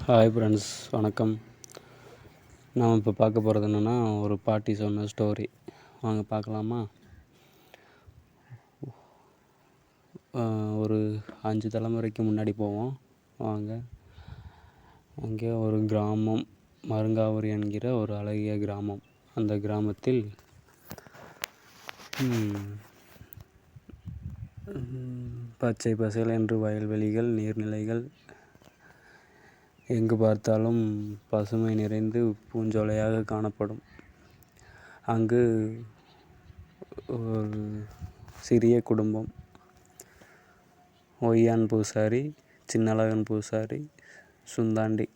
Hi friends, வணக்கம். நாம் இப்போ பார்க்க போகிறது என்னென்னா, ஒரு பாட்டி சொன்ன ஸ்டோரி. வாங்க பார்க்கலாமா? ஒரு 5 தலைமுறைக்கு முன்னாடி போவோம். வாங்க. அங்கே ஒரு கிராமம், மருங்காவூர் என்கிற ஒரு அழகிய கிராமம். அந்த கிராமத்தில் பச்சை பசேல் என்று வயல்வெளிகள், நீர்நிலைகள், எங்கு பார்த்தாலும் பசுமை நிறைந்து பூஞ்சோலையாக காணப்படும். அங்கு ஒரு சிறிய குடும்பம், ஒய்யான் பூசாரி, சின்னழகன் பூசாரி, சுந்தாண்டி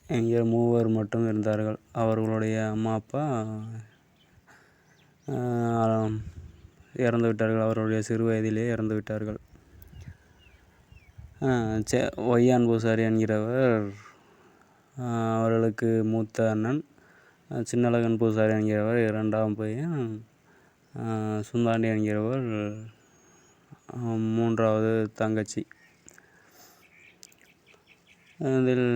என்கிற 3 மட்டும் இருந்தார்கள். அவர்களுடைய அம்மா அப்பா இறந்து விட்டார்கள். அவருடைய சிறு வயதிலே இறந்து விட்டார்கள். ஒய்யான் பூசாரி என்கிறவர் அவர்களுக்கு மூத்த அண்ணன், சின்னழகன் பூசாரி என்கிறவர் 2ஆம் பையன், சுந்தாண்டி என்கிறவர் 3வது தங்கச்சி. இதில்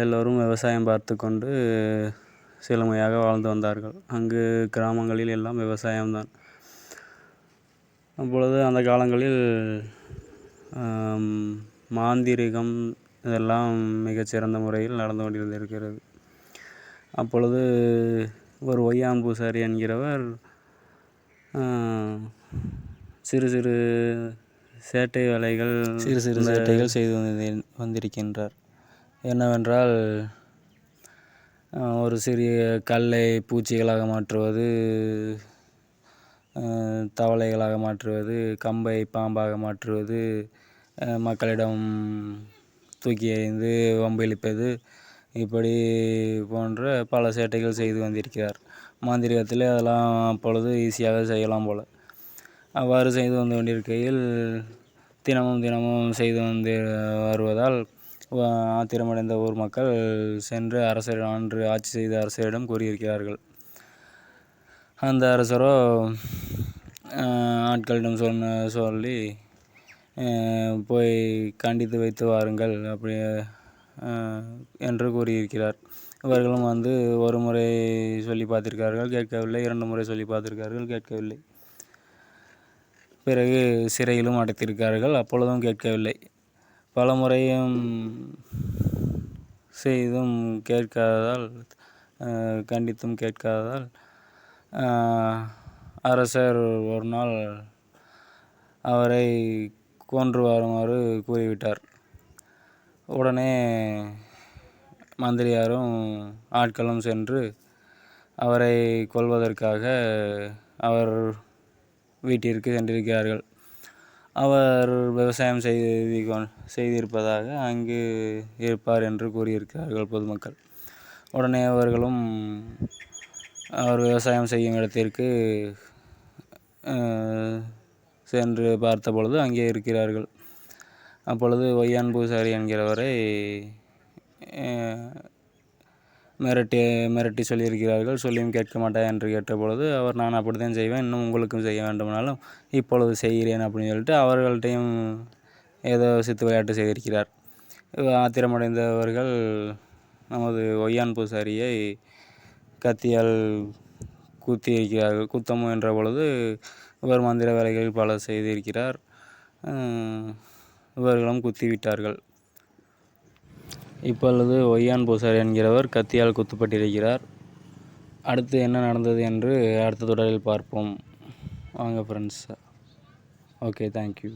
எல்லோரும் விவசாயம் பார்த்து கொண்டு செழுமையாக வாழ்ந்து வந்தார்கள். அங்கு கிராமங்களில் எல்லாம் விவசாயம்தான். அப்பொழுது அந்த காலங்களில் மாந்திரிகம் இதெல்லாம் மிகச்சிறந்த முறையில் நடந்து கொண்டிருந்திருக்கிறது. அப்பொழுது ஒரு ஒய்யான் பூசாரி என்கிறவர் சிறு சிறு சேட்டைகள் செய்து வந்திருக்கின்றார். என்னவென்றால், ஒரு சிறிய கல்லை பூச்சிகளாக மாற்றுவது, தவளைகளாக மாற்றுவது, கம்பை பாம்பாக மாற்றுவது, மக்களிடம் தூக்கி எறிந்து வம்பிழுப்பது, இப்படி போன்ற பல சேட்டைகள் செய்து வந்திருக்கிறார். மாந்திரிகத்தில் அதெல்லாம் அப்பொழுது ஈஸியாக செய்யலாம் போல. அவ்வாறு செய்து வந்து கொண்டிருக்கையில் தினமும் செய்து வந்து வருவதால் ஆத்திரமடைந்த ஊர் மக்கள் சென்று அன்று ஆட்சி செய்த அரசரிடம் கூறியிருக்கிறார்கள். அந்த அரசரோ ஆட்களிடம் சொல்லி போய் கண்டித்து வைத்து வாருங்கள் அப்படி என்று கூறியிருக்கிறார். இவர்களும் வந்து ஒரு முறை சொல்லி பார்த்திருக்கார்கள், கேட்கவில்லை. 2 முறை சொல்லி பார்த்திருக்கார்கள், கேட்கவில்லை. பிறகு சிறையிலும் அடைத்திருக்கார்கள், அப்பொழுதும் கேட்கவில்லை. பல முறையும் செய்தும் கேட்காததால், கண்டித்தும் கேட்காததால் அரசர் ஒரு நாள் அவரை கொன்று வருமாறு கூறிவிட்டார். உடனே மந்திரியாரும் ஆட்களும் சென்று அவரை கொல்வதற்காக அவர் வீட்டிற்கு சென்றிருக்கிறார்கள். அவர் விவசாயம் செய்திருப்பதாக அங்கு இருப்பார் என்று கூறியிருக்கிறார்கள் பொதுமக்கள். உடனே அவர்களும் அவர் விவசாயம் செய்யும் இடத்திற்கு சென்று பார்த்தபொழுது அங்கே இருக்கிறார்கள். அப்பொழுது ஒய்யான் பூசாரி என்கிறவரை மிரட்டி சொல்லியிருக்கிறார்கள். சொல்லியும் கேட்க மாட்டாய் என்று கேட்டபொழுது அவர், நான் அப்படித்தான் செய்வேன், இன்னும் உங்களுக்கும் செய்ய வேண்டுமானாலும் இப்பொழுது செய்கிறேன் அப்படின்னு சொல்லிட்டு அவர்கள்ட்டையும் ஏதோ சித்து விளையாட்டு செய்திருக்கிறார். ஆத்திரமடைந்தவர்கள் நமது ஒய்யான் பூசாரியை கத்தியால் குத்தியிருக்கிறார்கள். குத்த முயன்ற பொழுது இவர் மந்திர வேலைகளில் பல செய்திருக்கிறார். இவர்களும் குத்திவிட்டார்கள். இப்பொழுது ஒய்யான் பூசாரி என்கிறவர் கத்தியால் குத்தப்பட்டிருக்கிறார். அடுத்து என்ன நடந்தது என்று அடுத்த தொடரில் பார்ப்போம். வாங்க ஃப்ரெண்ட்ஸ். Okay, thank you.